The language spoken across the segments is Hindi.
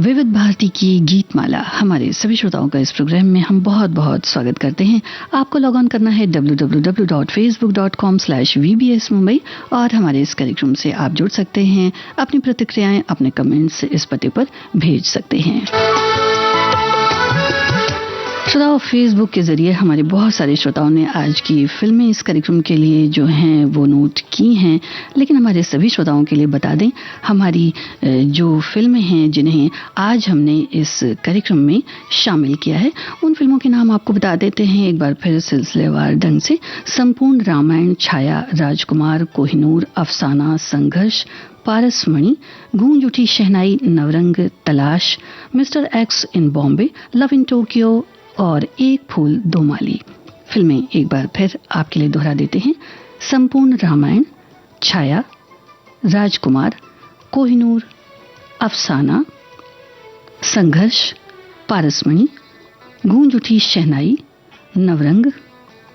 विविध भारती की गीतमाला हमारे सभी श्रोताओं का इस प्रोग्राम में हम बहुत बहुत स्वागत करते हैं। आपको लॉग ऑन करना है www.facebook.com/VBS Mumbai और हमारे इस कार्यक्रम से आप जुड़ सकते हैं। अपनी प्रतिक्रियाएं, अपने कमेंट्स इस पते पर भेज सकते हैं। श्रोताओं, फेसबुक के जरिए हमारे बहुत सारे श्रोताओं ने आज की फिल्में इस कार्यक्रम के लिए जो हैं वो नोट की हैं, लेकिन हमारे सभी श्रोताओं के लिए बता दें, हमारी जो फिल्में हैं जिन्हें आज हमने इस कार्यक्रम में शामिल किया है, उन फिल्मों के नाम आपको बता देते हैं एक बार फिर सिलसिलेवार ढंग से। संपूर्ण रामायण, छाया, राजकुमार, कोहिनूर, अफसाना, संघर्ष, पारसमणि, गूंज उठी शहनाई, नवरंग, तलाश, mister x in Bombay, love in Tokyo और एक फूल दो माली। फिल्में एक बार फिर आपके लिए दोहरा देते हैं। संपूर्ण रामायण, छाया, राजकुमार, कोहिनूर, अफसाना, संघर्ष, पारसमणि, गूंज उठी शहनाई, नवरंग,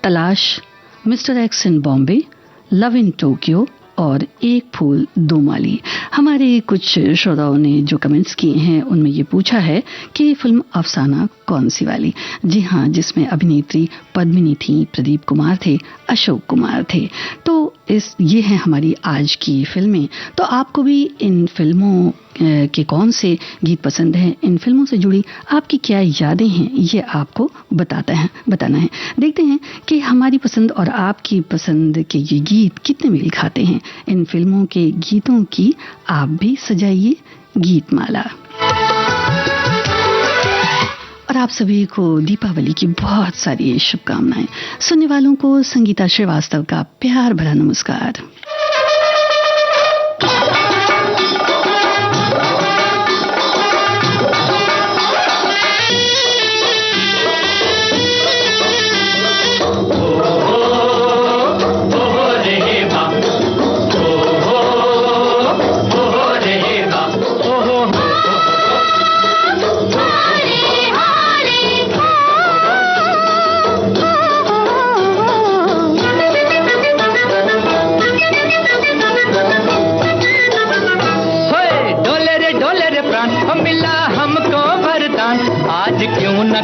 तलाश, mister x in Bombay, love in Tokyo और एक फूल दो माली। हमारे कुछ श्रोताओं ने जो कमेंट्स किए हैं उनमें ये पूछा है कि फिल्म अफसाना कौन सी वाली। जी हाँ, जिसमें अभिनेत्री पद्मिनी थी, प्रदीप कुमार थे, अशोक कुमार थे। तो ये है हमारी आज की फिल्में। तो आपको भी इन फिल्मों के कौन से गीत पसंद हैं, इन फिल्मों से जुड़ी आपकी क्या यादें हैं, ये आपको बताना है। देखते हैं कि हमारी पसंद और आपकी पसंद के ये गीत कितने मेल खाते हैं। इन फिल्मों के गीतों की आप भी सजाइए गीतमाला। और आप सभी को दीपावली की बहुत सारी शुभकामनाएं। सुनने वालों को संगीता श्रीवास्तव का प्यार भरा नमस्कार।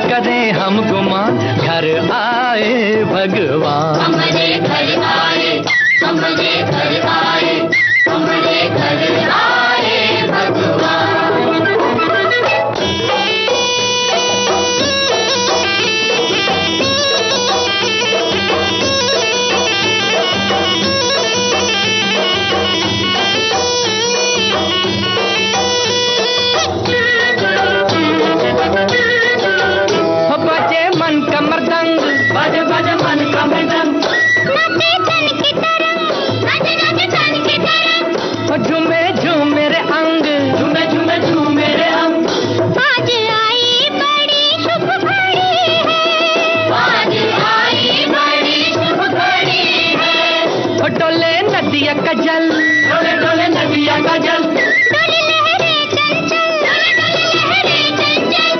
करें हम गुमान, घर आए भगवान। हमारे घर आए, हमारे घर आए, हमारे घर आए भगवान। झूमे झूमे रे अंग, झूमे झूमे झूमे रे अंग। आज आई बड़ी शुभ घड़ी है, आज आई बड़ी शुभ घड़ी है। डोले नदिया का जल, डोले डोले नदिया का जल, डोले लहरे चंचल, डोले डोले लहरे चंचल।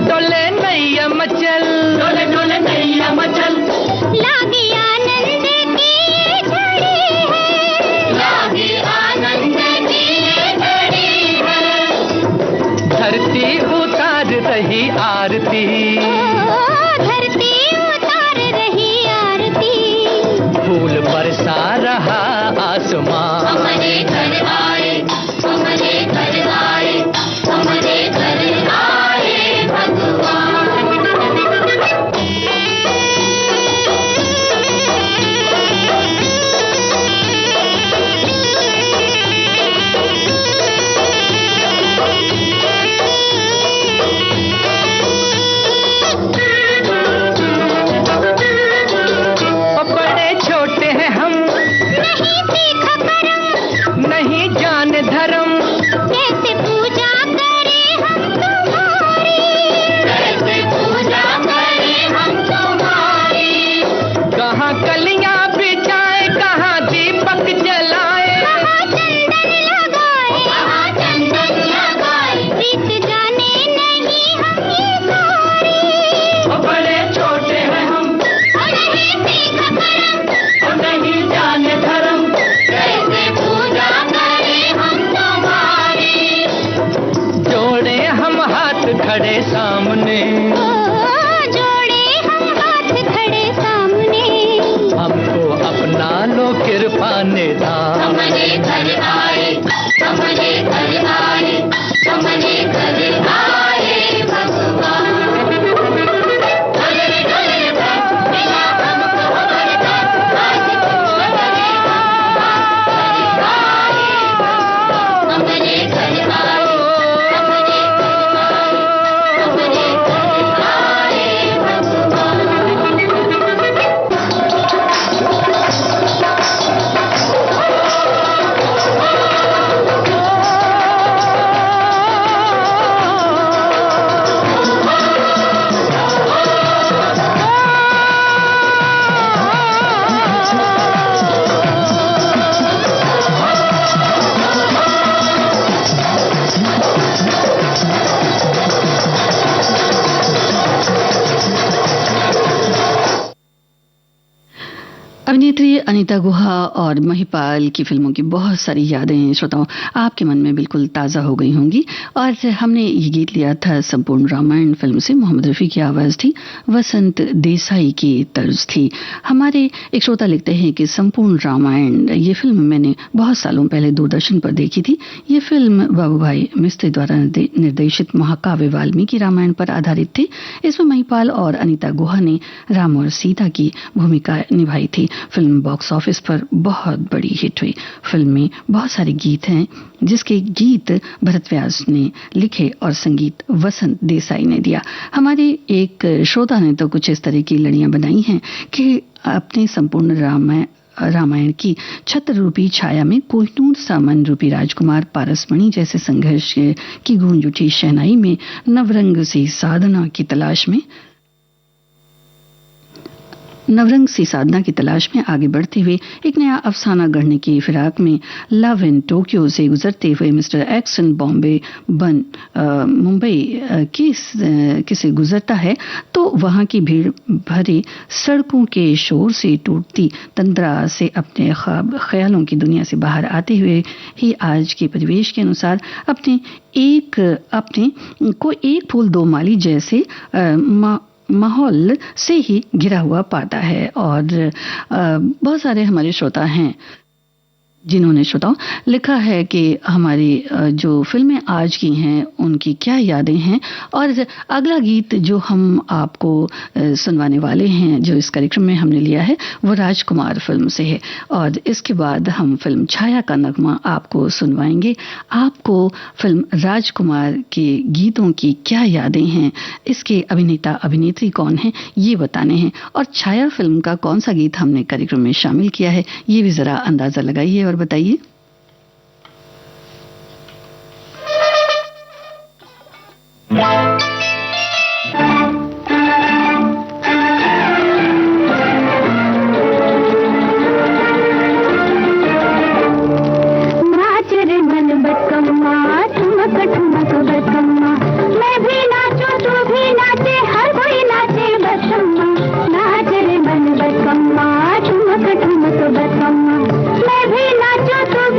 डोले नैया मचल, डोले डोले नैया मचल। लागी आनंद की ये घड़ी है, लागी आनंद की ये घड़ी है। धरती उतार रही आरती, धरती उतार रही आरती। फूल बरसा रहा आसमां। हमारे घर आए, हमारे घर आए, हमारे घर आए भगवान। हाथ खड़े सामने, जोड़े हम हाथ खड़े सामने, हमको अपना लो कृपा निधान। हमारे घर आए, हमारे घर आए, हमारे घर आए भगवान। अभिनेत्री अनीता गुहा और महिपाल की फिल्मों की बहुत सारी यादें श्रोताओं आपके मन में बिल्कुल ताज़ा हो गई होंगी। और हमने ये गीत लिया था संपूर्ण रामायण फिल्म से, मोहम्मद रफ़ी की आवाज़ थी, वसंत देसाई की तर्ज थी। हमारे एक श्रोता लिखते हैं कि संपूर्ण रामायण ये फिल्म मैंने बहुत सालों पहले दूरदर्शन पर देखी थी। ये फिल्म बाबू भाई मिस्त्री द्वारा निर्देशित महाकाव्य वाल्मीकि रामायण पर आधारित थी। इसमें महिपाल और अनीता गुहा ने राम और सीता की भूमिका निभाई थी। फिल्म बॉक्स ऑफिस पर बहुत बड़ी हिट हुई। फिल्म में बहुत सारे गीत हैं जिसके गीत भरत व्यास ने लिखे और संगीत वसंत देसाई ने दिया। हमारे एक श्रोता ने तो कुछ इस तरह की लड़ियां बनाई हैं कि अपने संपूर्ण रामायण की छत्र रूपी छाया में कोहिनूर सामन रूपी राजकुमार पारसमणि जैसे संघर्ष की गूंज उठी शहनाई में नवरंग सी साधना की तलाश में आगे बढ़ते हुए एक नया अफसाना गढ़ने की फिराक में लव इन टोक्यो से गुजरते हुए मिस्टर एक्स इन बॉम्बे बन मुंबई किसे गुजरता है तो वहां की भीड़ भरी सड़कों के शोर से टूटती तंद्रा से अपने ख्यालों की दुनिया से बाहर आते हुए ही आज के परिवेश के अनुसार अपने को एक फूल दो माली जैसे माहौल से ही घिरा हुआ पाता है। और बहुत सारे हमारे श्रोता हैं जिन्होंने श्रोताओं लिखा है कि हमारी जो फिल्में आज की हैं उनकी क्या यादें हैं। और अगला गीत जो हम आपको सुनवाने वाले हैं, जो इस कार्यक्रम में हमने लिया है, वो राजकुमार फिल्म से है। और इसके बाद हम फिल्म छाया का नगमा आपको सुनवाएंगे। आपको फिल्म राजकुमार के गीतों की क्या यादें हैं, इसके अभिनेता अभिनेत्री कौन हैं, ये बताने हैं। और छाया फिल्म का कौन सा गीत हमने कार्यक्रम में शामिल किया है, ये भी जरा अंदाजा लगाइए और बताइए। मैं भी नाचूं, तू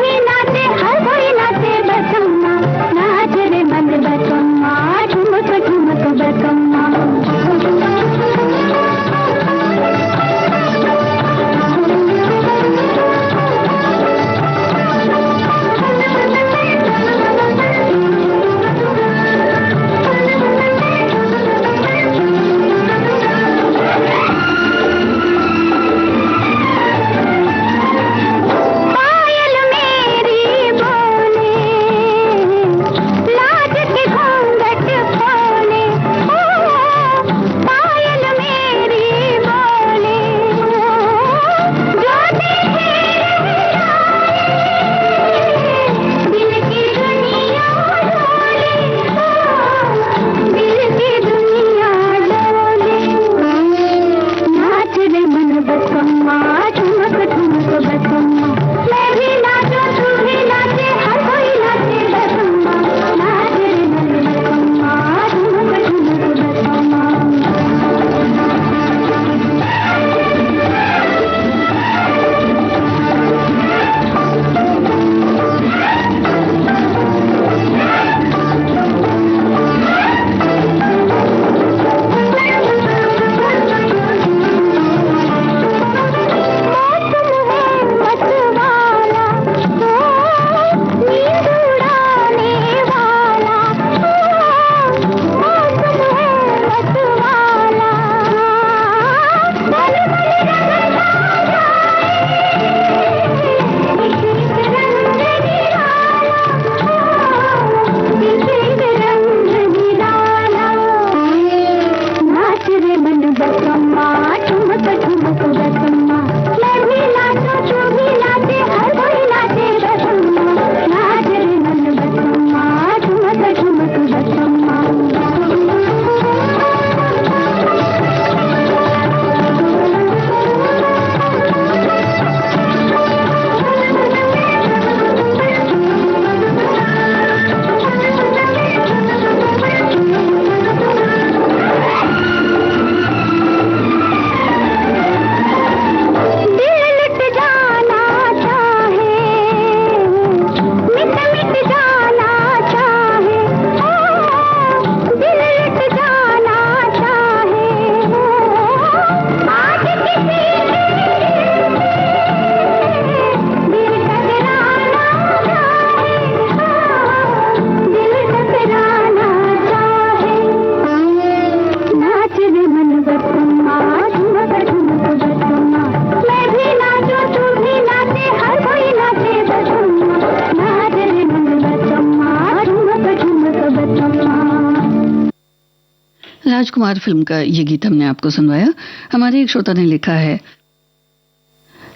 राजकुमार फिल्म का ये गीत हमने आपको सुनवाया। हमारे एक श्रोता ने लिखा है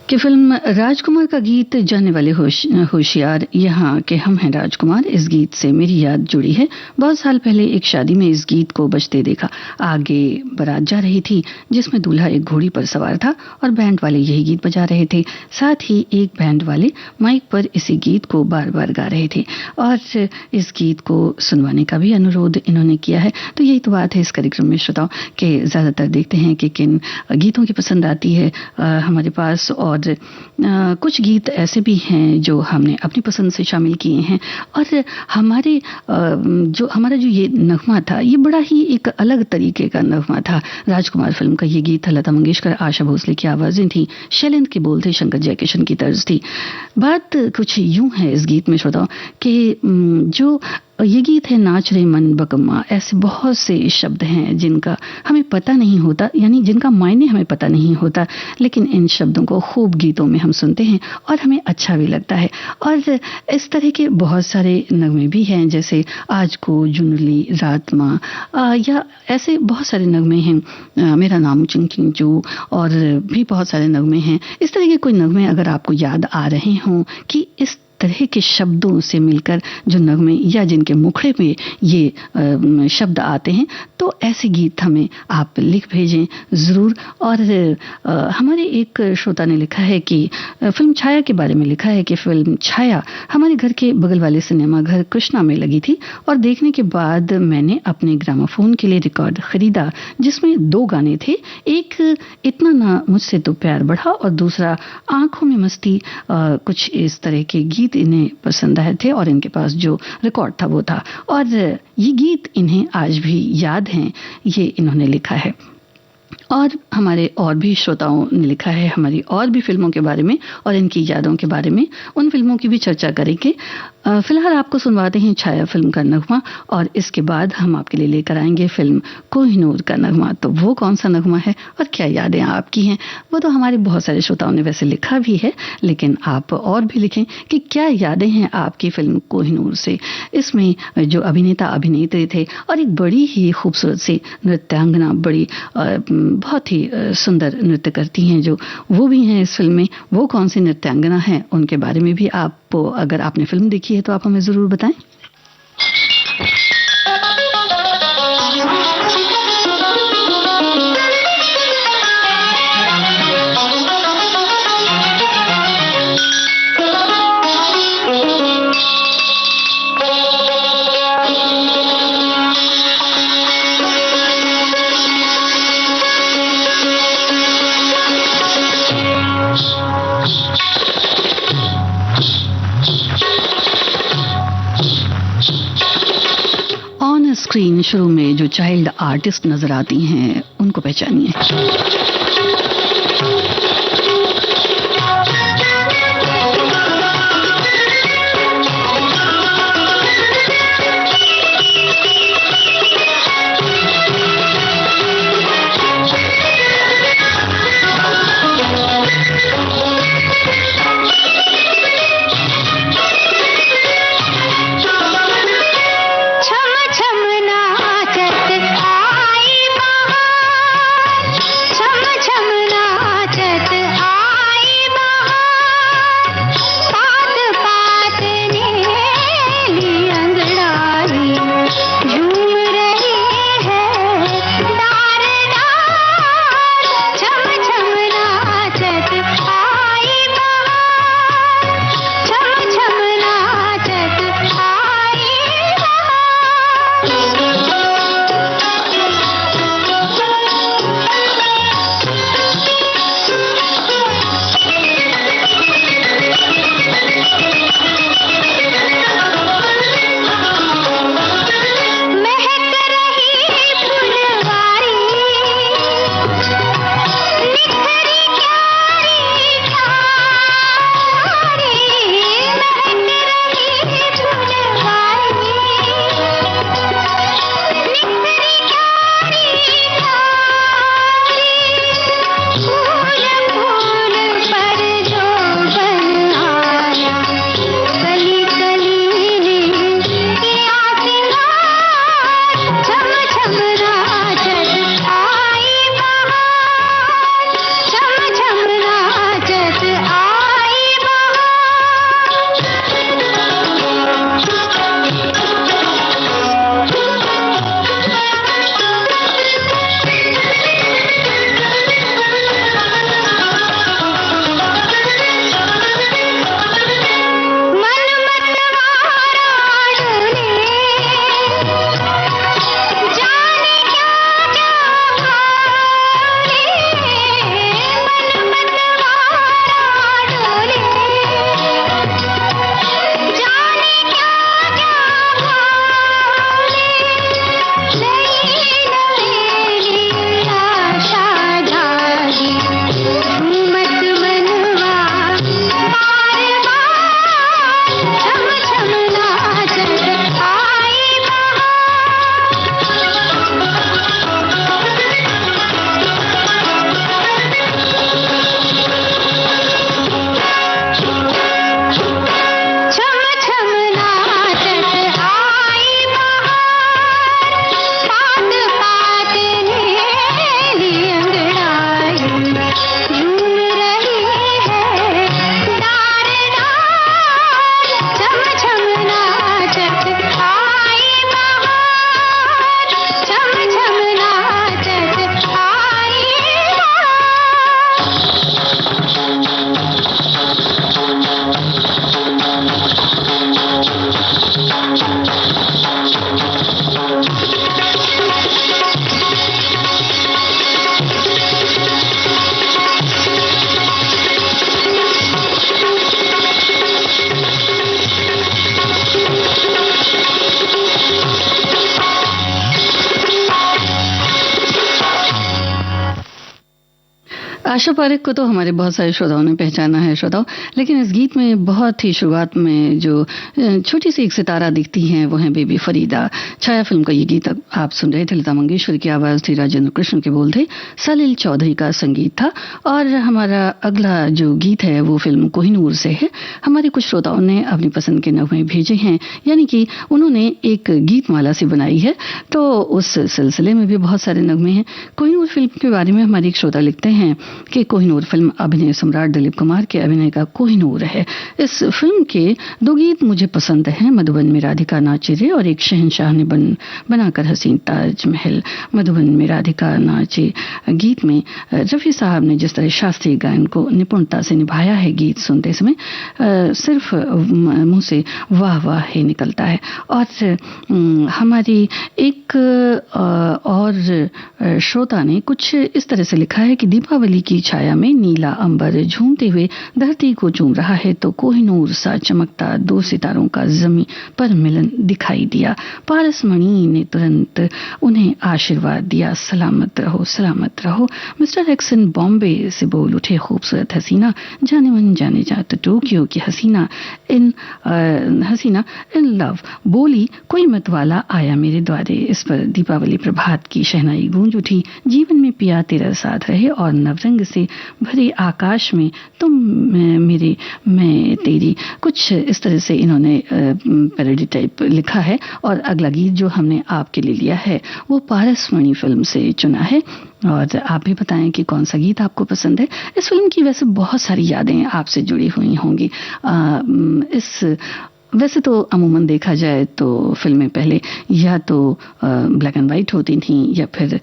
कि फिल्म राजकुमार का गीत जानने वाले होशियार यहाँ के हम हैं राजकुमार, इस गीत से मेरी याद जुड़ी है। बहुत साल पहले एक शादी में इस गीत को बजते देखा। आगे बारात जा रही थी जिसमें दूल्हा एक घोड़ी पर सवार था और बैंड वाले यही गीत बजा रहे थे। साथ ही एक बैंड वाले माइक पर इसी गीत को बार बार गा रहे थे और इस गीत को सुनवाने का भी अनुरोध इन्होंने किया है। तो यही तो बात है इस कार्यक्रम में श्रोताओं के ज़्यादातर देखते हैं कि किन गीतों की पसंद आती है हमारे पास, और कुछ गीत ऐसे भी हैं जो हमने अपनी पसंद से शामिल किए हैं। और हमारा जो ये नगमा था ये बड़ा ही एक अलग तरीके का नगमा था। राजकुमार फिल्म का ये गीत था, लता मंगेशकर, आशा भोसले की आवाज़ें थी, शैलेंद्र के बोल थे, शंकर जयकिशन की तर्ज थी। बात कुछ यूं है इस गीत में श्रोताओं कि जो ये गीत है नाच रे मन बकम्मा, ऐसे बहुत से शब्द हैं जिनका हमें पता नहीं होता, यानी जिनका मायने हमें पता नहीं होता, लेकिन इन शब्दों को खूब गीतों में हम सुनते हैं और हमें अच्छा भी लगता है। और इस तरह के बहुत सारे नगमे भी हैं, जैसे आज को, जुनली, रात माँ, या ऐसे बहुत सारे नगमे हैं, मेरा नाम चिंचू, और भी बहुत सारे नगमे हैं। इस तरह के कोई नगमे अगर आपको याद आ रहे हों कि इस तरह के शब्दों से मिलकर जो नगमे या जिनके मुखड़े में ये शब्द आते हैं, तो ऐसे गीत हमें आप लिख भेजें ज़रूर। और हमारे एक श्रोता ने लिखा है कि फिल्म छाया के बारे में लिखा है कि फिल्म छाया हमारे घर के बगल वाले सिनेमा घर कृष्णा में लगी थी और देखने के बाद मैंने अपने ग्रामोफोन के लिए रिकॉर्ड खरीदा जिसमें 2 गाने थे, एक इतना ना मुझसे तो प्यार बढ़ा और दूसरा आंखों में मस्ती। कुछ इस तरह के गीत इन्हें पसंद आए थे और इनके पास जो रिकॉर्ड था वो था, और ये गीत इन्हें आज भी याद हैं, ये इन्होंने लिखा है। और हमारे और भी श्रोताओं ने लिखा है हमारी और भी फिल्मों के बारे में और इनकी यादों के बारे में, उन फिल्मों की भी चर्चा करेंगे। फिलहाल आपको सुनवाते हैं छाया फिल्म का नगमा और इसके बाद हम आपके लिए लेकर आएंगे फिल्म कोहिनूर का नगमा। तो वो कौन सा नगमा है और क्या यादें आपकी हैं, वो तो हमारे बहुत सारे श्रोताओं ने वैसे लिखा भी है, लेकिन आप और भी लिखें कि क्या यादें हैं आपकी फिल्म कोहिनूर से। इसमें जो अभिनेता अभिनेत्री थे और एक बड़ी ही खूबसूरत सी नृत्यांगना, बड़ी बहुत ही सुंदर नृत्य करती हैं जो, वो भी हैं इस फिल्म में। वो कौन सी नृत्यांगना है उनके बारे में भी आप, अगर आपने फिल्म देखी है तो आप हमें ज़रूर बताएं। स्क्रीन शुरू में जो चाइल्ड आर्टिस्ट नजर आती हैं उनको पहचानिए। छम आशा पारेख को तो हमारे बहुत सारे श्रोताओं ने पहचाना है श्रोताओं, लेकिन इस गीत में बहुत ही शुरुआत में जो छोटी सी एक सितारा दिखती हैं वो है बेबी फरीदा। छाया फिल्म का ये गीत आप सुन रहे थे। लता मंगेशकर की आवाज थी, राजेंद्र कृष्ण के बोल थे, सलील चौधरी का संगीत था। और हमारा अगला जो गीत है वो फिल्म कोहिनूर से है। हमारे कुछ श्रोताओं ने अपनी पसंद के नगमे भेजे हैं, यानी कि उन्होंने एक गीत माला सी बनाई है, तो उस सिलसिले में भी बहुत सारे नगमे हैं। कोहिनूर फिल्म के बारे में हमारे एक श्रोता लिखते हैं कि कोहिनूर फिल्म अभिनय सम्राट दिलीप कुमार के अभिनय का कोहिनूर है। इस फिल्म के दो गीत मुझे पसंद हैं, मधुबन में राधिका नाचे रे और एक शहंशाह ने बनाकर हसीन ताजमहल। मधुबन में राधिका नाचे गीत में रफी साहब ने जिस तरह शास्त्रीय गायन को निपुणता से निभाया है, गीत सुनते समय सिर्फ मुंह से वाह वाह ही निकलता है। और हमारी एक और श्रोता ने कुछ इस तरह से लिखा है कि दीपावली की छाया में नीला अंबर झूमते हुए धरती को चूम रहा है, तो कोहिनूर सा चमकता दो सितारों का जमीन पर मिलन दिखाई दिया। पारस मणि ने तुरंत उन्हें आशीर्वाद दिया, सलामत रहो सलामत रहो। मिस्टर एक्सन बॉम्बे से बोल उठे, खूबसूरत हसीना जाने मन जाने जात टोक्यो की हसीना इन लव बोली कोई मत वाला आया मेरे द्वारे। इस पर दीपावली प्रभात की शहनाई गूंज उठी, जीवन में पिया तेरा साथ रहे और नवरंग से भरे आकाश में तुम मेरे मैं तेरी। कुछ इस तरह से इन्होंने पैरोडी टाइप लिखा है। और अगला गीत जो हमने आपके लिए लिया है वो पारसमणि फिल्म से चुना है। और आप भी बताएं कि कौन सा गीत आपको पसंद है। इस फिल्म की वैसे बहुत सारी यादें आपसे जुड़ी हुई होंगी। वैसे तो अमूमन देखा जाए तो फिल्में पहले या तो ब्लैक एंड वाइट होती थीं या फिर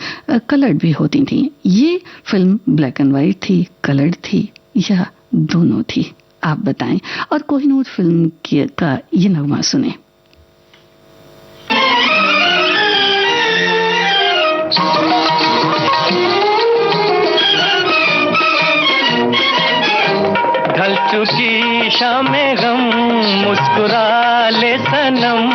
कलर्ड भी होती थीं। ये फिल्म ब्लैक एंड वाइट थी, कलर्ड थी या दोनों थी, आप बताएं। और कोहिनूर फिल्म का ये नगमा सुने। ढल चुकी शामें गम मुस्कुरा ले सनम,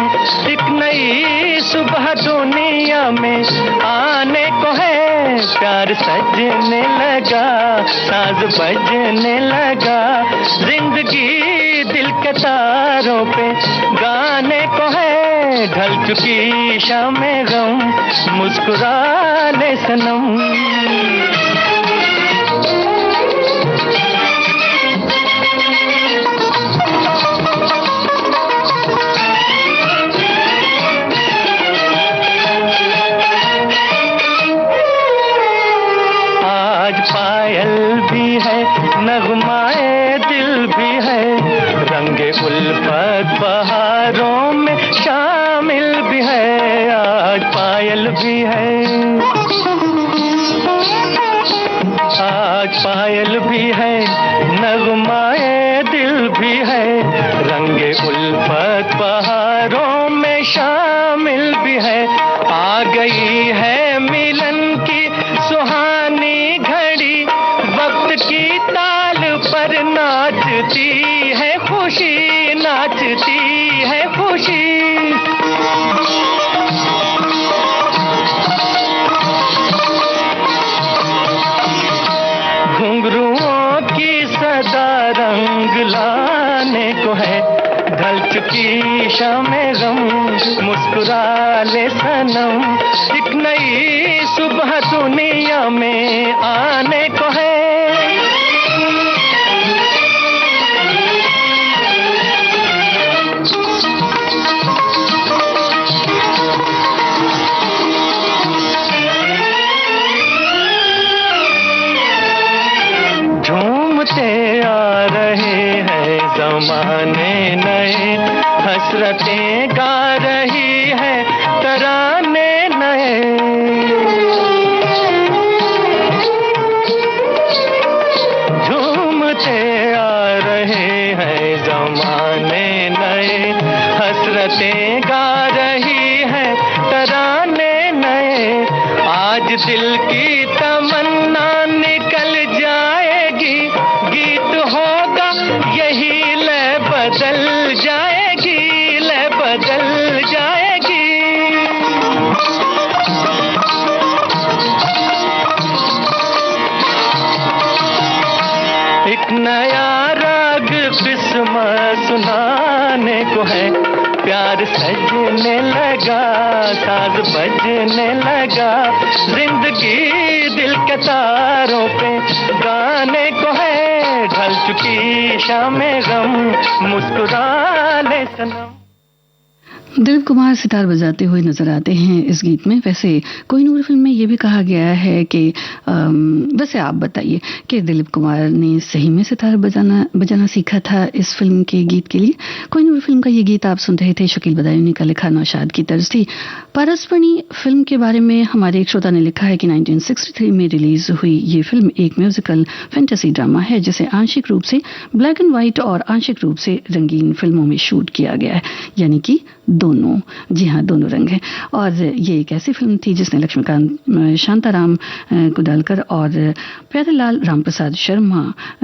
एक नई सुबह दुनिया में आने को है। प्यार सजने लगा, साज बजने लगा, जिंदगी दिल के तारों पे गाने को है। ढल चुकी शामें गम मुस्कुरा ले सनम। नगमाए दिल भी है, रंगे उल्फत बहारों में शामिल भी है। आज पायल भी है, आज पायल भी है, नगमाए दिल भी है, रंगे उल्फत बहारों में शामिल भी है। आ गई है मिलन की सुहानी घड़ी, वक्त की ताल पर नाचती है खुशी, नाचती है खुशी। घुंघरुओं की सदा रंग लाने को है। ढल चुकी शामें गम मुस्कुरा ले सनम, एक नई सुबह दुनिया में आने को है। झूमते आ रहे हैं ज़माने नए, हसरतें गा रही है तराने नए। झूमते आ रहे हैं ज़माने नए, हसरतें गा रही है तराने नए। आज दिल की तमन्ना निकल जाएगी, गीत होगा यही लय बदल जाएगी, लय बदल जाएगी। नया राग किस्म सुनाने को है। प्यार सजने लगा, साज बजने लगा, जिंदगी दिल के तारों पे गाने को है। ढल चुकी शामे गम, मुस्कुरा ले सनम। दिलीप कुमार सितार बजाते हुए नजर आते हैं इस गीत में। वैसे कोहिनूर फिल्म में ये भी कहा गया है कि वैसे आप बताइए कि दिलीप कुमार ने सही में सितार बजाना सीखा था इस फिल्म के गीत के लिए। कोहिनूर फिल्म का ये गीत आप सुन रहे थे, शकील बदायूनी का लिखा, नौशाद की तर्ज थी। पारसमणि फिल्म के बारे में हमारे एक श्रोता ने लिखा है कि 1963 में रिलीज हुई ये फिल्म एक म्यूजिकल फैंटेसी ड्रामा है जिसे आंशिक रूप से ब्लैक एंड व्हाइट और आंशिक रूप से रंगीन फिल्मों में शूट किया गया है, यानी कि दोनों, जी हाँ, दोनों रंग हैं। और ये एक ऐसी फिल्म थी जिसने लक्ष्मीकांत शांताराम कुडालकर और प्यारेलाल रामप्रसाद शर्मा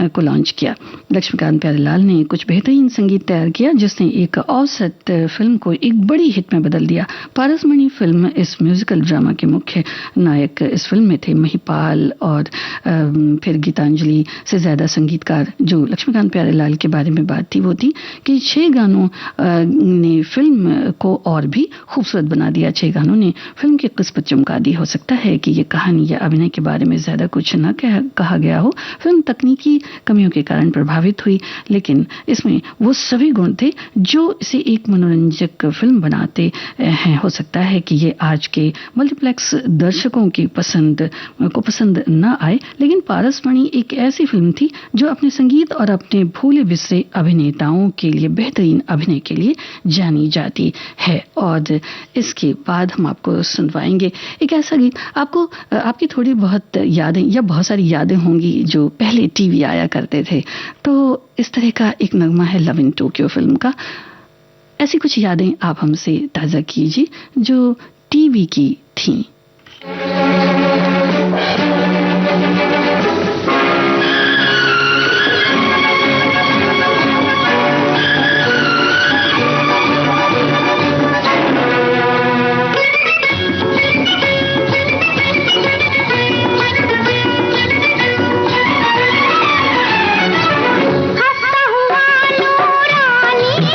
को लॉन्च किया। लक्ष्मीकांत प्यारेलाल ने कुछ बेहतरीन संगीत तैयार किया जिसने एक औसत फिल्म को एक बड़ी हिट में बदल दिया। पारसमणि फिल्म इस म्यूजिकल ड्रामा के मुख्य नायक इस फिल्म में थे महिपाल और फिर गीतांजलि से ज्यादा संगीतकार। जो लक्ष्मीकांत प्यारेलाल के बारे में बात थी वो थी कि 6 गानों ने फिल्म को और भी खूबसूरत बना दिया। 6 गानों ने फिल्म की किस्मत चमका दी। हो सकता है कि ये कहानी या अभिनय के बारे में ज्यादा कुछ न कहा गया हो, फिल्म तकनीकी कमियों के कारण प्रभावित हुई, लेकिन इसमें वो सभी गुण थे जो इसे एक मनोरंजक फिल्म बनाते हैं। हो सकता है कि ये आज के मल्टीप्लेक्स दर्शकों की पसंद न आए, लेकिन पारसमणि एक ऐसी फिल्म थी जो अपने संगीत और अपने भूले बिसरे अभिनेताओं के लिए, बेहतरीन अभिनय के लिए जानी जाती है। और इसके बाद हम आपको सुनवाएंगे एक ऐसा गीत। आपको आपकी थोड़ी बहुत यादें या बहुत सारी यादें होंगी जो पहले टीवी आया करते थे, तो इस तरह का एक नगमा है लव इन टोक्यो फिल्म का। ऐसी कुछ यादें आप हमसे ताजा कीजिए जो टीवी की थीं।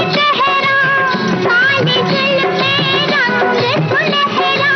चेहरा, काले दिल में रंग सुनहरा,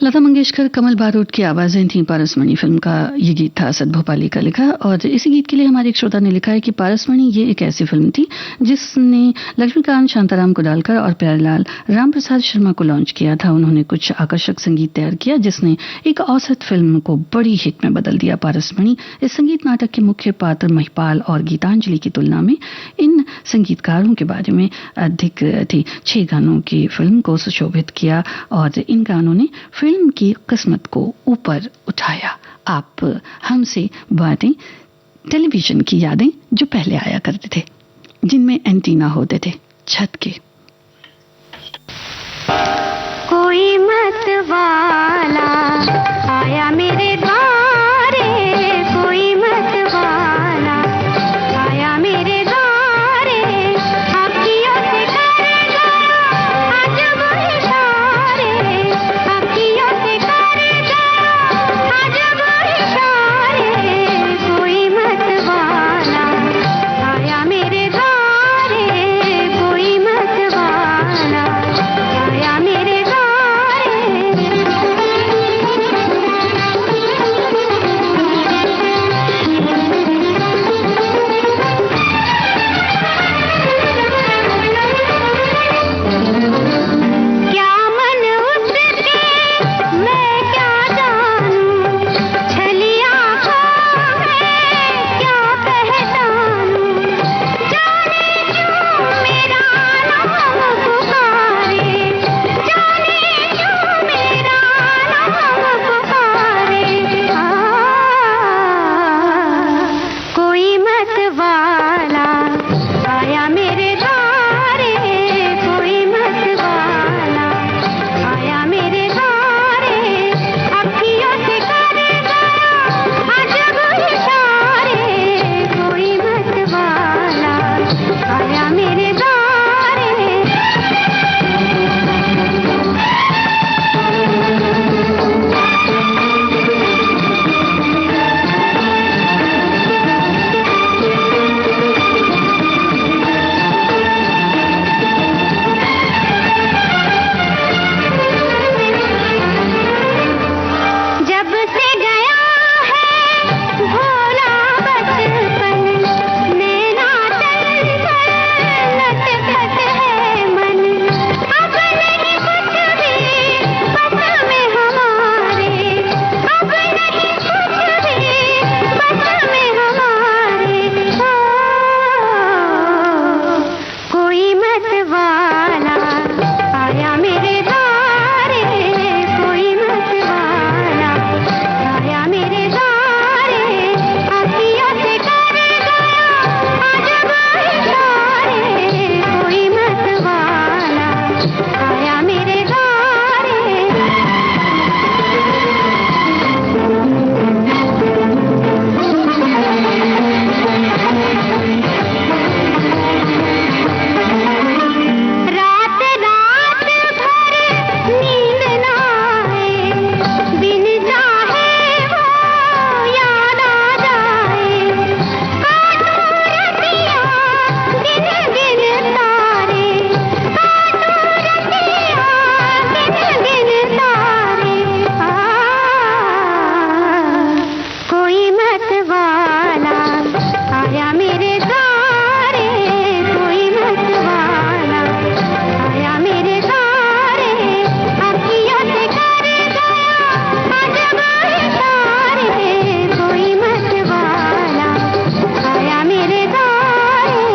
लता मंगेशकर, कमल बारूद की आवाज़ें थीं। पारसमणि फिल्म का ये गीत था असद भोपाली का लिखा। और इसी गीत के लिए हमारे एक श्रोता ने लिखा है कि पारसमणि ये एक ऐसी फिल्म थी जिसने लक्ष्मीकांत शांताराम को डालकर और प्यारेलाल रामप्रसाद शर्मा को लॉन्च किया था। उन्होंने कुछ आकर्षक संगीत तैयार किया जिसने एक औसत फिल्म को बड़ी हिट में बदल दिया। पारसमणि इस संगीत नाटक के मुख्य पात्र महिपाल और गीतांजलि की तुलना में इन संगीतकारों के बारे में अधिक थी। 6 गानों की फिल्म को सुशोभित किया और इन गानों ने फिल्म की किस्मत को ऊपर उठाया। आप हमसे बातें, टेलीविजन की यादें जो पहले आया करते थे, जिनमें एंटीना होते थे छत के। कोई मत वाला आया मेरे द्वारे, कोई मत वाला आया मेरे द्वारे, अखियों से करेगा आज वो इशारे, अखियों से करेगा आज वो इशारे, कोई मत वाला आया मेरे द्वारे, कोई मत वाला आया मेरे द्वारे। क्या मन उसके मैं क्या जानूं, छलिया को मैं क्या पहचानूं, जाने क्यों मेरा नाम पुकारे, जाने क्यों मेरा नाम पुकारे। कोई मत वाला आया मेरे द्वारे, कोई मत वाला आया मेरे द्वारे, अखियों से करेगा आज वो इशारे, कोई मत वाला आया मेरे द्वारे। जब से गया है भोला बचपन, नैना चंचल लटपट है मन, अब नहीं कुछ भी बस में हमारे, अब नहीं कुछ भी बस में हमारे। कोई मत वाला आया मेरे द्वारे, कोई मत वाला आया मेरे द्वारे, अखियों से करेगा आज वो इशारे, कोई मत वाला आया मेरे द्वारे। रात रात भर नींद ना आए, बिन चाहे वो याद आ जाए, काटूं रतिया गिन गिन तारे, काटूं रतिया गिन गिन तारे। कोई मत वाला आया मेरे द्वारे, कोई मत वाला आया मेरे द्वारे, अखियों से करेगा आज वो इशारे, कोई मत वाला आया मेरे द्वारे।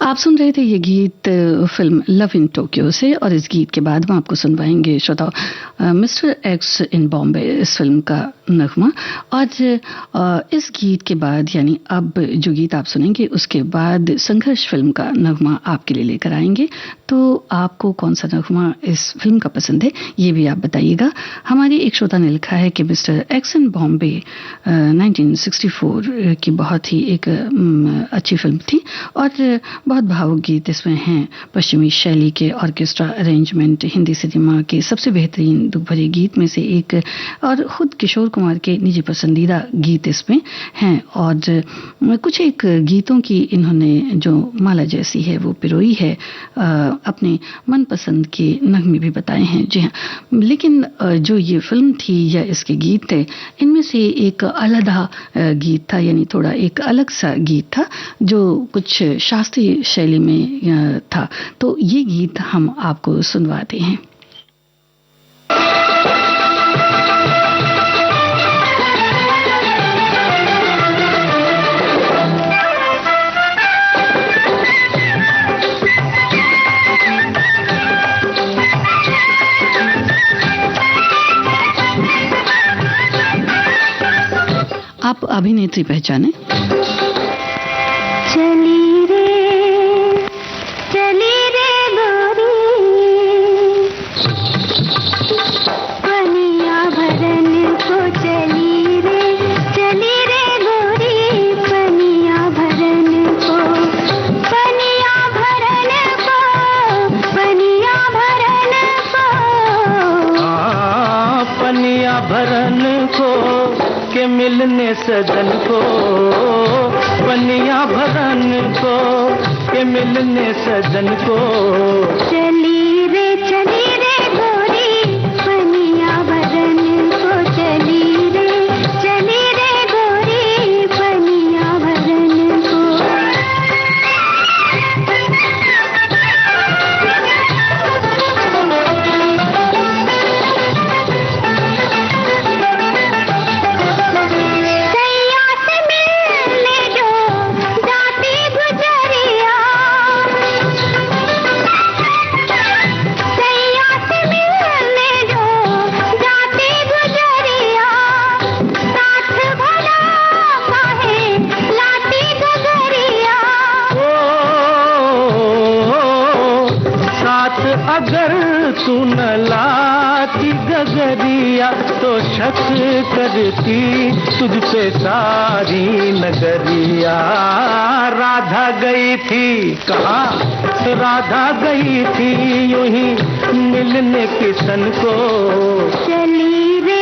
आप सुन रहे थे ये गीत फिल्म लव इन टोक्यो से। और इस गीत के बाद हम आपको सुनवाएंगे श्रोताओ मिस्टर एक्स इन बॉम्बे, इस फिल्म का नगमा। और इस गीत के बाद यानी अब जो गीत आप सुनेंगे उसके बाद संघर्ष फिल्म का नगमा आपके लिए लेकर आएंगे। तो आपको कौन सा नगमा इस फिल्म का पसंद है ये भी आप बताइएगा। हमारी एक श्रोता ने लिखा है कि मिस्टर एक्स इन बॉम्बे 1964 की बहुत ही एक अच्छी फिल्म थी और बहुत भावुक गीत इसमें हैं। पश्चिमी शैली के ऑर्केस्ट्रा अरेंजमेंट हिंदी सिनेमा के सबसे बेहतरीन दुख भरे गीत में से एक और खुद किशोर कुमार के निजी पसंदीदा गीत इसमें हैं और कुछ एक गीतों की इन्होंने जो माला जैसी है वो पिरोई है, अपने मनपसंद के नगमे भी बताए हैं। जी हाँ, लेकिन जो ये फिल्म थी या इसके गीत थे, इनमें से एक अलग गीत था, यानी थोड़ा एक अलग सा गीत था जो कुछ शास्त्रीय शैली में था। तो ये गीत हम आपको सुनवाते हैं। आप अभिनेत्री पहचाने? चली रे गोरी पनिया भरन को, चली रे गोरी पनिया भरन को, पनिया भरन को, पनिया भरन को, पनिया भरन को के मिलने सजन को, पनिया भरन को के मिलने सजन को, चली रे गोरी पनिया भरन को, चली रे गोरी पनिया भरन को। अगर तू न लाती गगरिया तो शक करती तुझ पे सारी नगरिया। राधा गई थी कहाँ, राधा गई थी यूं ही मिलने किशन को, चली रे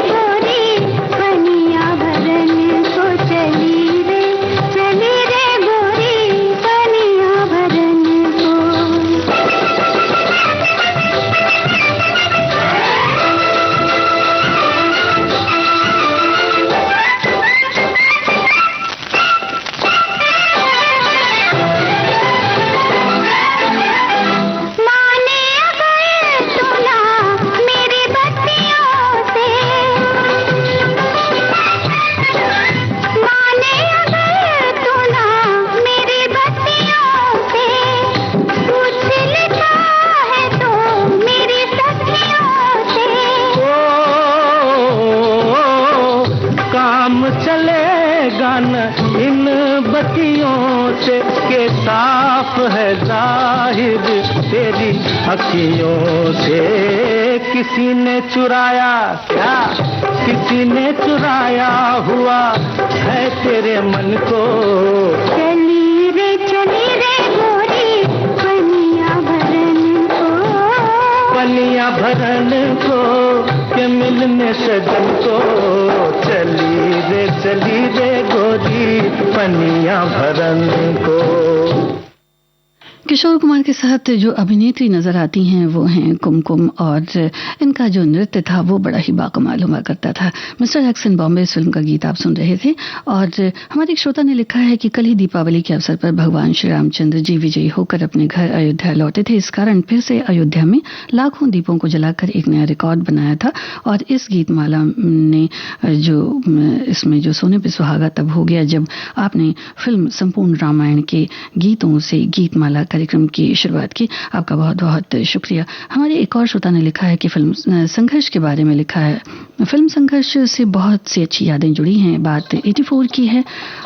गोरी पनिया भरन को, चली रे गोरी पनिया भरन को। इन बत्तियों से के साफ है जाहिर तेरी अखियों से। किसी ने चुराया क्या, किसी ने चुराया हुआ है तेरे मन को, चली रे गोरी पनिया भरन को, पनिया भरन को के मिलने सजन को, चली रे गोरी पनिया भरन को। किशोर कुमार के साथ जो अभिनेत्री नजर आती हैं वो हैं कुमकुम, और इनका जो नृत्य था वो बड़ा ही बाकमाल हुआ करता था। मिस्टर एक्सन बॉम्बे इस फिल्म का गीत आप सुन रहे थे। और हमारे एक श्रोता ने लिखा है कि कल ही दीपावली के अवसर पर भगवान श्री रामचंद्र जी विजयी होकर अपने घर अयोध्या लौटे थे। इस कारण फिर से अयोध्या में लाखों दीपों को जलाकर एक नया रिकॉर्ड बनाया था। और इस गीतमाला ने जो इसमें जो सोने पे सुहागा तब हो गया जब आपने फिल्म संपूर्ण रामायण के गीतों से गीतमाला कार्यक्रम की शुरुआत की। आपका बहुत बहुत शुक्रिया। हमारे एक और श्रोता ने लिखा है कि फिल्म संघर्ष के बारे में लिखा है। फिल्म संघर्ष से बहुत सी अच्छी यादें जुड़ी हैं। बात 84 की है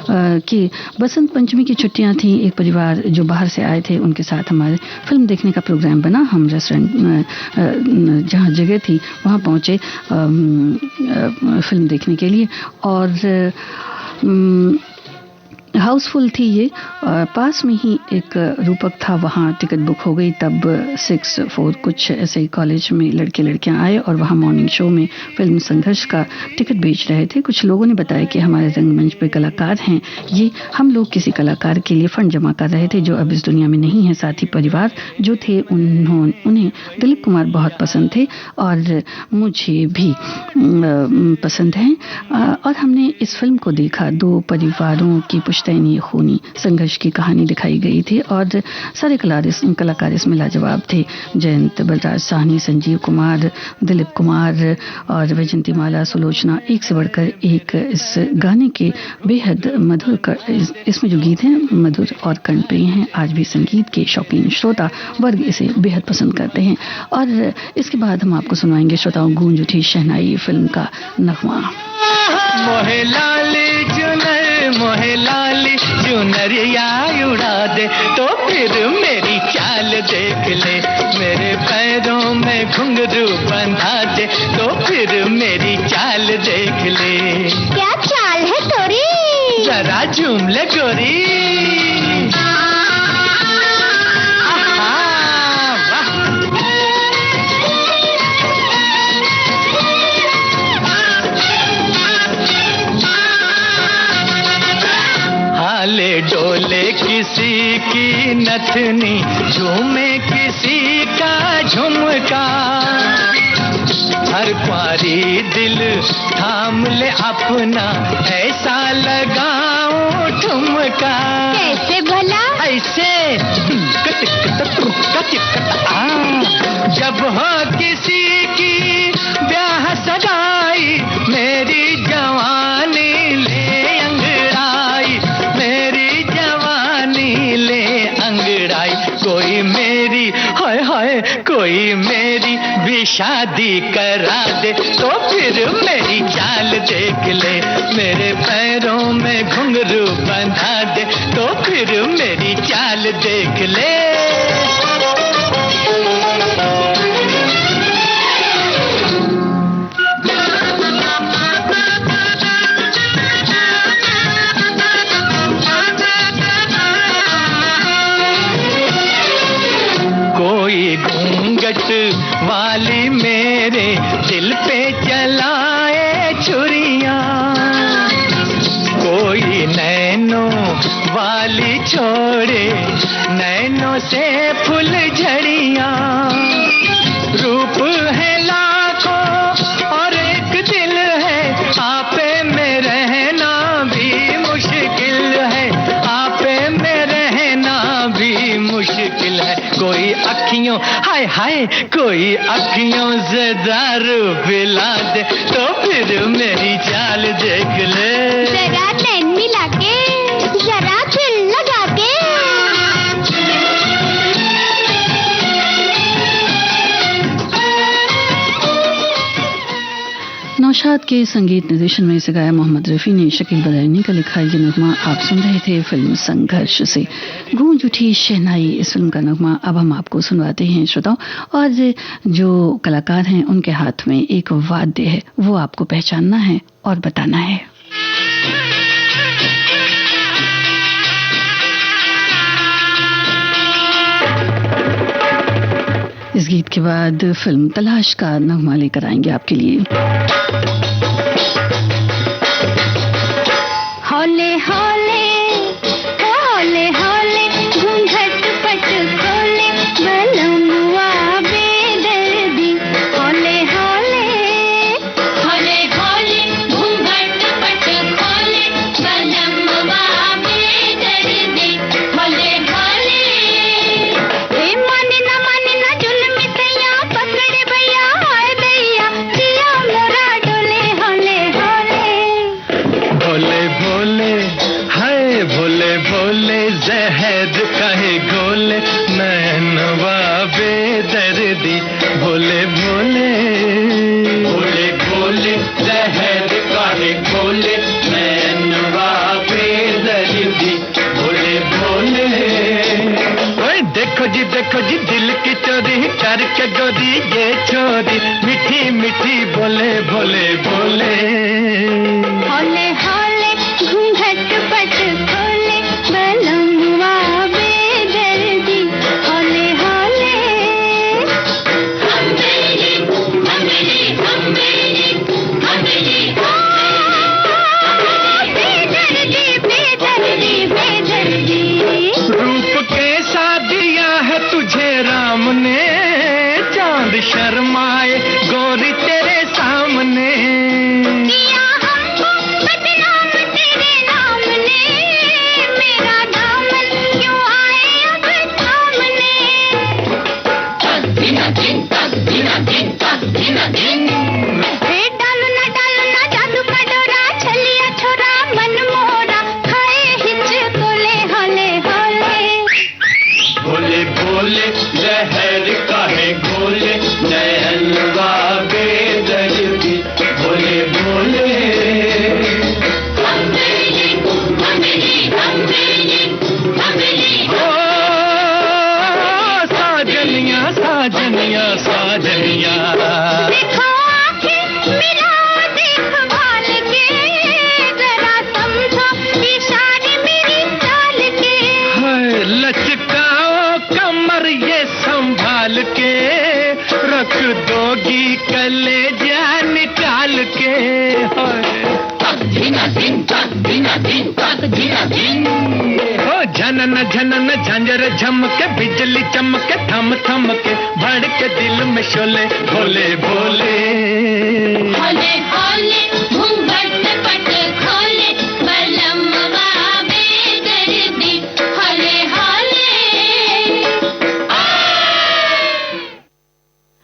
कि बसंत पंचमी की छुट्टियां थी। एक परिवार जो बाहर से आए थे उनके साथ हमारे फिल्म देखने का प्रोग्राम बना। हम रेस्टोरेंट जहाँ जगह थी वहाँ पहुँचे फिल्म देखने के लिए। और हाउसफुल थी ये। पास में ही एक रूपक था, वहाँ टिकट बुक हो गई। तब 6-4 कुछ ऐसे कॉलेज में लड़के लड़कियां आए और वहाँ मॉर्निंग शो में फिल्म संघर्ष का टिकट बेच रहे थे। कुछ लोगों ने बताया कि हमारे रंगमंच पे कलाकार हैं ये, हम लोग किसी कलाकार के लिए फंड जमा कर रहे थे जो अब इस दुनिया में नहीं है। साथ ही परिवार जो थे उन्हें दिलीप कुमार बहुत पसंद थे और मुझे भी पसंद हैं। और हमने इस फिल्म को देखा। 2 परिवारों की पुश्तैनी खूनी संघर्ष की कहानी दिखाई गई थी और सारे कलाकार इसमें लाजवाब थे। जयंत, बलराज साहनी, संजीव कुमार, दिलीप कुमार और वैजंतीमाला, सुलोचना, एक से बढ़कर एक। इस गाने के बेहद मधुर, इसमें जो गीत हैं मधुर और कर्णप्रिय हैं। आज भी संगीत के शौकीन श्रोता वर्ग इसे बेहद पसंद करते हैं। और इसके बाद हम आपको सुनाएंगे श्रोताओं गूंज उठी शहनाई फिल्म का नगमा। मोहे लाली चुनरिया उड़ा दे तो फिर मेरी चाल देख ले, मेरे पैरों में घुंघरू बंधा दे तो फिर मेरी चाल देख ले। क्या चाल है तोरी, जरा झूम ले गोरी। हाले डोले किसी की नथनी, झूमे किसी का झुमका, हर क्वारी दिल थाम ले अपना, ऐसा लगाऊं ठुमका। कैसे भला? ऐसे जब हो किसी की ब्याह सगाई, मेरी जवानी ले अंगड़ाई, मेरी जवानी ले अंगड़ाई। कोई मेरी हाय हाय कोई मेरी भी शादी करा दे तो फिर मेरी चाल देख ले, मेरे पैरों में घुंघरू बंधा दे तो फिर मेरी चाल देख ले। कोई घूंघट वाली मेरे दिल पे चलाए छुरियां, कोई नैनों वाली छोड़े नैनों से फूल झड़ियां। रूप है लाखों और एक दिल है, आपे में रहना भी मुश्किल है, आपे में रहना भी मुश्किल है। कोई अखियों हाय हाय कोई अखियों से दारू पिला दे तो फिर मेरी चाल देख ले। जरा नैन मिला के, जरा दिल लगा के। नौशाद के संगीत निर्देशन में इसे गाया मोहम्मद रफ़ी ने। शकील बदायूनी का लिखा ये नगमा आप सुन रहे थे फिल्म संघर्ष से। गूंज उठी शहनाई इस फिल्म का नगमा अब हम आपको सुनवाते हैं श्रोताओं। और जो कलाकार हैं उनके हाथ में एक वाद्य है, वो आपको पहचानना है और बताना है। इस गीत के बाद फिल्म तलाश का नगमा लेकर आएंगे आपके लिए। हौले हौले हौले हौले घूंघट पट खोले, बलमुआ बेदर्दी। हौले हौले हौले हौले घूंघट पट खोले, बलमुआ बेदर्दी। हौले हौले माने ना जुल्म सैया, पकड़े भैया हाय दैया, जिया मोरा डोले। हौले हौले भोले भोले हाय भोले भोले जहर कहे गोले, नैनवा बेदर्दी। भोले भोले भोले भोले जहर कहे गोले, नैनवा बेदर्दी। भोले भोले ओए देखो जी दिल की चोरी करके गोरी ये छोरी, मीठी मीठी बोले भोले भोले। हौले हौले घूंघट पट खोले, ओ झनन झनन झंझर झमके बिजली चमके थम थम के भड़के दिल में शोले भोले भोले होले होले घूंघट पट खोले बलमवा बेदर्दी होले होले।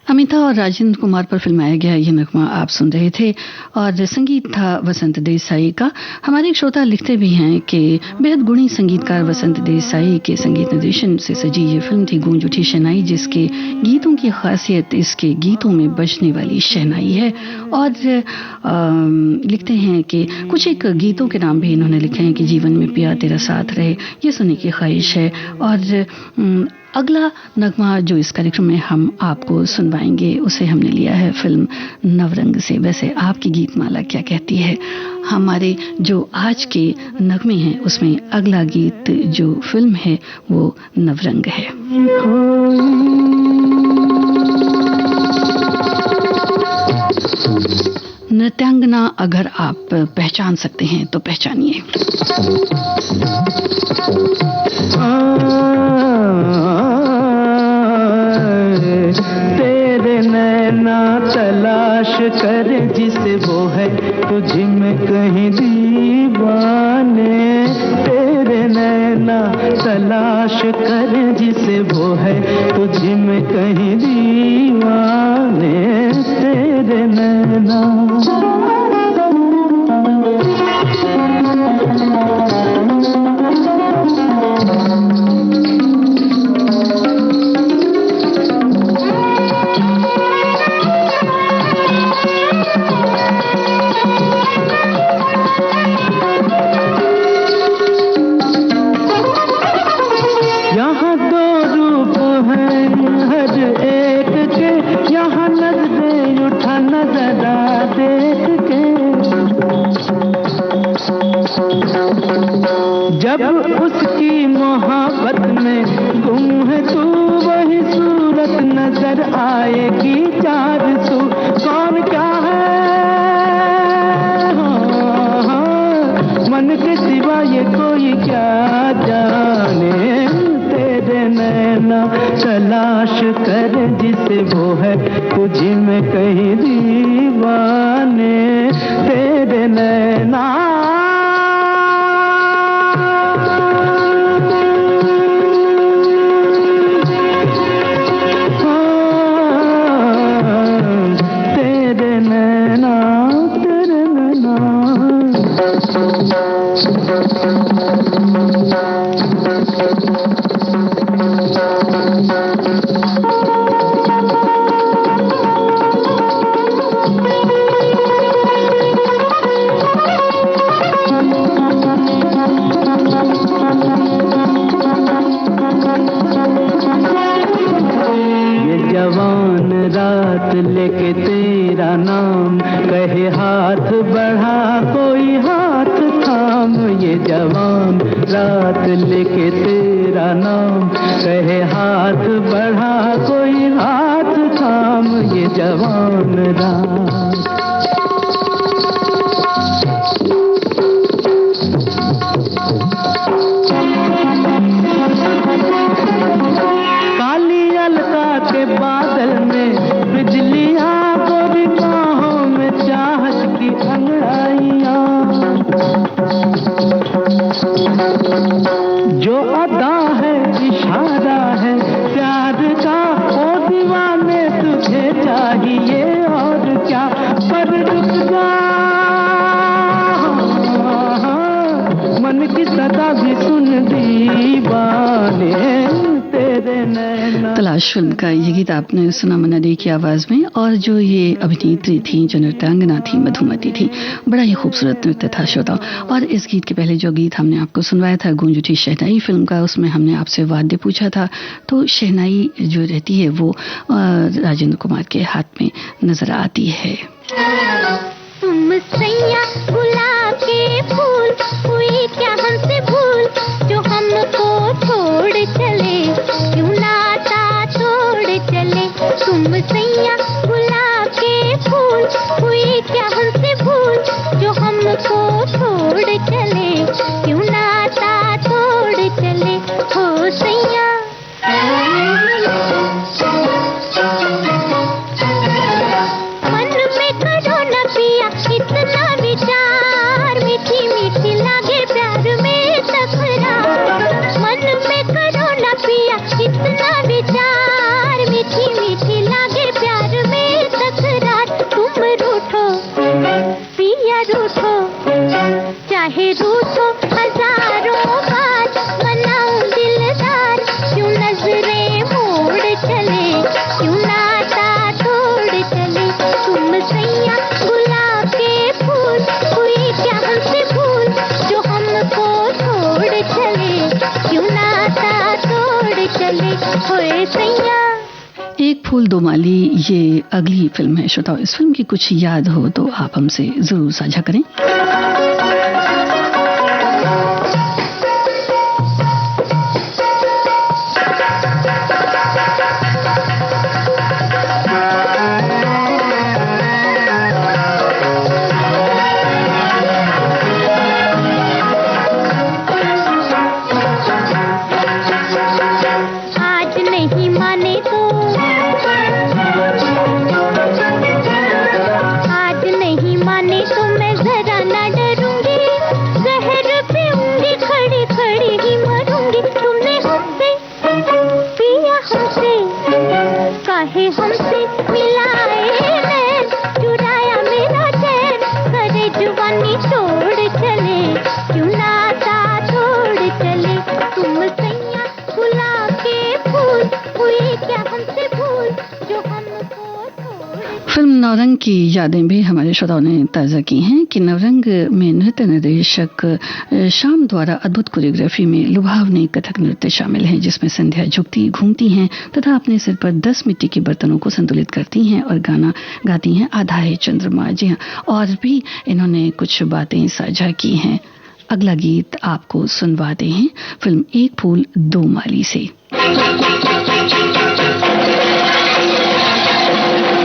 अमिताभ और राजेंद्र कुमार पर फिल्माया गया ये नगमा आप सुन रहे थे और संगीत था वसंत देसाई का। हमारे एक श्रोता लिखते भी हैं कि बेहद गुणी संगीतकार वसंत देसाई के संगीत निर्देशन से सजी ये फिल्म थी गूंज उठी शहनाई, जिसके गीतों की खासियत इसके गीतों में बजने वाली शहनाई है। और लिखते हैं कि कुछ एक गीतों के नाम भी इन्होंने लिखे हैं कि जीवन में पिया तेरा साथ रहे, ये सुनने की ख्वाहिश है। और अगला नगमा जो इस कार्यक्रम में हम आपको सुनवाएंगे उसे हमने लिया है फिल्म नवरंग से। वैसे आपकी गीतमाला क्या कहती है? हमारे जो आज के नगमे हैं उसमें अगला गीत जो फिल्म है वो नवरंग है। नृत्यांगना अगर आप पहचान सकते हैं तो पहचानिए। तेरे नैना तलाश कर जिसे वो है तुझ में कहीं दीवाने, तेरे नैना तलाश कर जिसे वो है तुझ में कहीं दीवाने, तेरे नैना। जब उसकी मोहब्बत में गुम है तू वही सूरत नजर आएगी चार सू, कौन क्या है मन के सिवा ये कोई क्या जाने, तेरे नैना तलाश कर जिसे वो है तुझ में कहीं दीवाने, तेरे नैना। लेके तेरा नाम कहे हाथ बढ़ा कोई हाथ थाम, ये जवान रात लेके तेरा नाम कहे हाथ बढ़ा कोई हाथ थाम, ये जवान रात। काली अलका के बादल में बिजलियां गोरी बाहों में चाहत की अंगड़ाइयां, जो अदा है इशारा है प्यार का ओ दीवाने तुझे चाहिए और क्या, पर रुक जा मन की सदा भी सुन दीवाने, तेरे नैना। तलाश फिल्म का ये गीत आपने सुना मन्ना डे की आवाज में, और जो ये अभिनेत्री थी जो नृत्यांगना थी मधुमती थी, बड़ा ही खूबसूरत नृत्य था श्रोता। और इस गीत के पहले जो गीत हमने आपको सुनवाया था गूंज उठी शहनाई फिल्म का, उसमें हमने आपसे वाद्य पूछा था, तो शहनाई जो रहती है वो राजेंद्र कुमार के हाथ में नजर आती है। तुम सैया गुलाब के फूल हुई क्या हमसे भूल, जो हमको छोड़ चले क्यों नाता तोड़ चले, तुम सैया गुलाब के फूल हुई क्या हमसे भूल, जो हमको चाहे रूठो हजारों बार, मनाऊं दिलदार, क्यों नजरें मोड़ चले, क्यों नाता तोड़ चले। तुम सैया गुलाब के फूल, हुई क्या हमसे भूल, जो हमको छोड़ चले, क्यों नाता तोड़ चले। होए सैया। एक फूल दो माली ये अगली फिल्म है। श्रोताओ, इस फिल्म की कुछ याद हो तो आप हमसे जरूर साझा करें। फिल्म नवरंग की यादें भी हमारे श्रोताओं ने ताज़ा की हैं कि नवरंग में नृत्य निर्देशक श्याम द्वारा अद्भुत कोरियोग्राफी में लुभावनी कथक नृत्य शामिल है, जिसमें संध्या झुकती घूमती हैं तथा अपने सिर पर 10 मिट्टी के बर्तनों को संतुलित करती हैं और गाना गाती हैं आधा है चंद्रमा। जी हाँ, और भी इन्होंने कुछ बातें साझा की हैं। अगला गीत आपको सुनवाते हैं फिल्म एक फूल दो माली से। सजना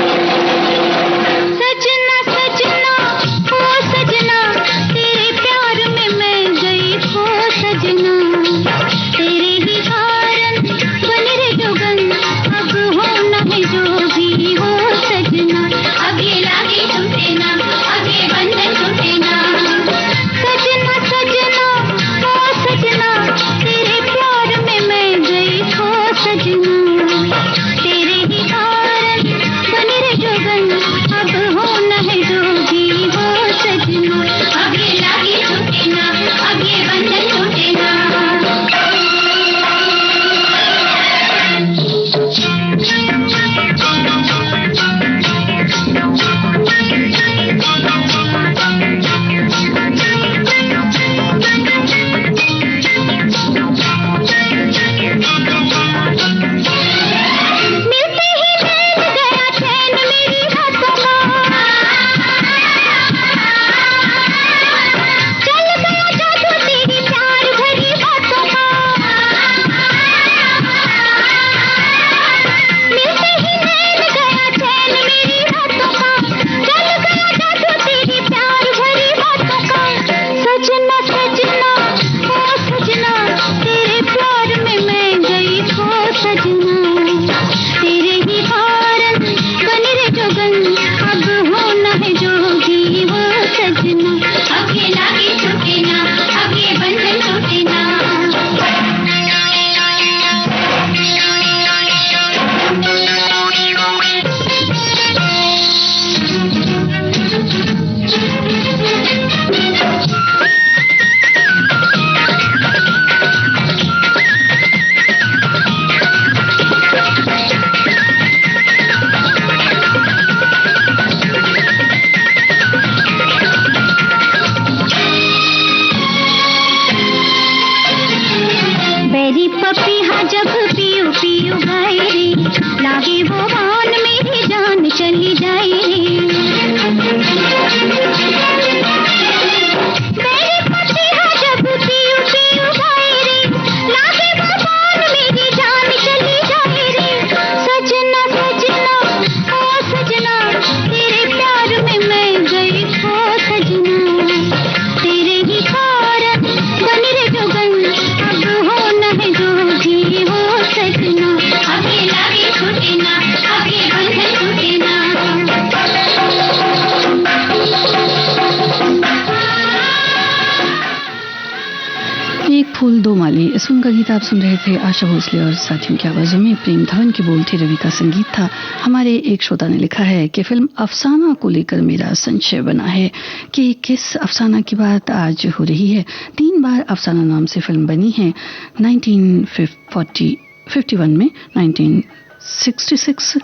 फूल दो माली, इस फिल्म का गीत आप सुन रहे थे आशा भोसले और साथियों की आवाजों में। प्रेम धवन की बोल थे, रवि का संगीत था। हमारे एक श्रोता ने लिखा है कि फिल्म अफसाना को लेकर मेरा संशय बना है कि किस अफसाना की बात आज हो रही है। 3 बार अफसाना नाम से फिल्म बनी है, 1951 में, 1966,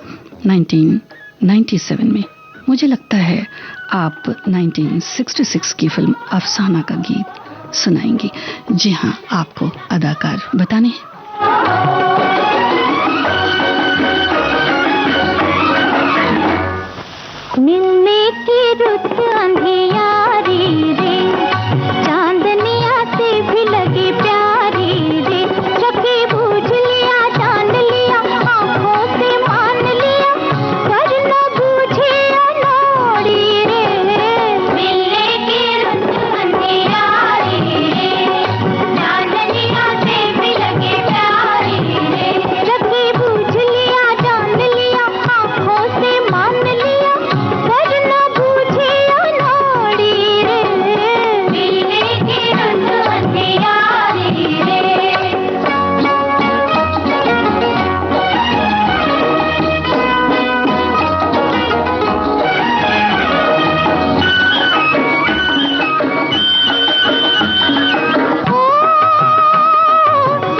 1997 में। मुझे लगता है आप 1966 की फिल्म अफसाना का गीत सुनाएंगी। जी हाँ, आपको अदाकार बताने हैं। मिलने की रुत अंधियारी रे, चांदनिया से भी लगी प्यारी रे, सखी बूझ लिया जान लिया आंखों से मान लिया, पर न बूझे अनोड़ी रे। मिलने की रुत अंधियारी रे, चांदनिया से भी लगी प्यारी रे, सखी बूझ लिया जान लिया आंखों से मान लिया, पर न बूझे अनोड़ी रे। मिलने की रुत अंधियारी रे।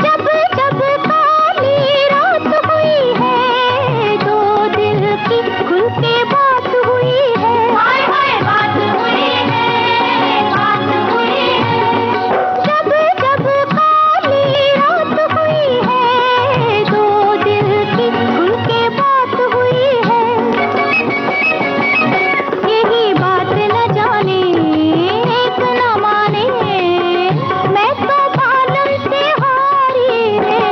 जब जब काली रात हुई है, दो दिल की खुल के बात हुई है, हाय हाय बात हुई है, बात हुई है। जब जब काली रात हुई है, दो दिल की खुल के बात हुई है, यही बात न जाने एक न माने, मैं तो बालम से हारी रे।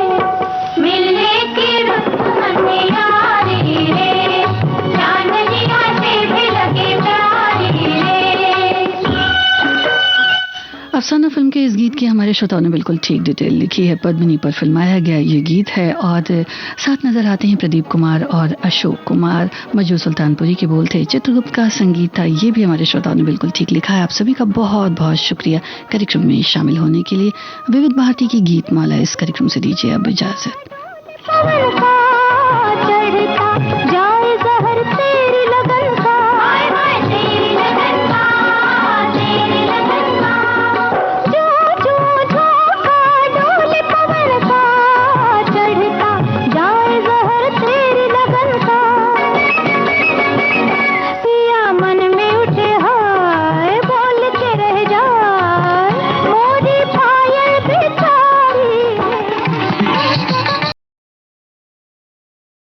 मिलने की रुत अंधियारी रे, चांदनिया से भी लगी प्यारी रे। अफसाना फिल्म के इस गीत की हमारे श्रोताओं ने बिल्कुल ठीक डिटेल लिखी है। पद्मिनी पर फिल्माया गया ये गीत है और साथ नजर आते हैं प्रदीप कुमार और अशोक कुमार। मजू सुल्तानपुरी के बोल थे, चित्रगुप्त का संगीत था। ये भी हमारे श्रोताओं ने बिल्कुल ठीक लिखा है। आप सभी का बहुत बहुत शुक्रिया कार्यक्रम में शामिल होने के लिए। विविध भारती की गीत माला इस कार्यक्रम से दीजिए अब इजाजत। पवन का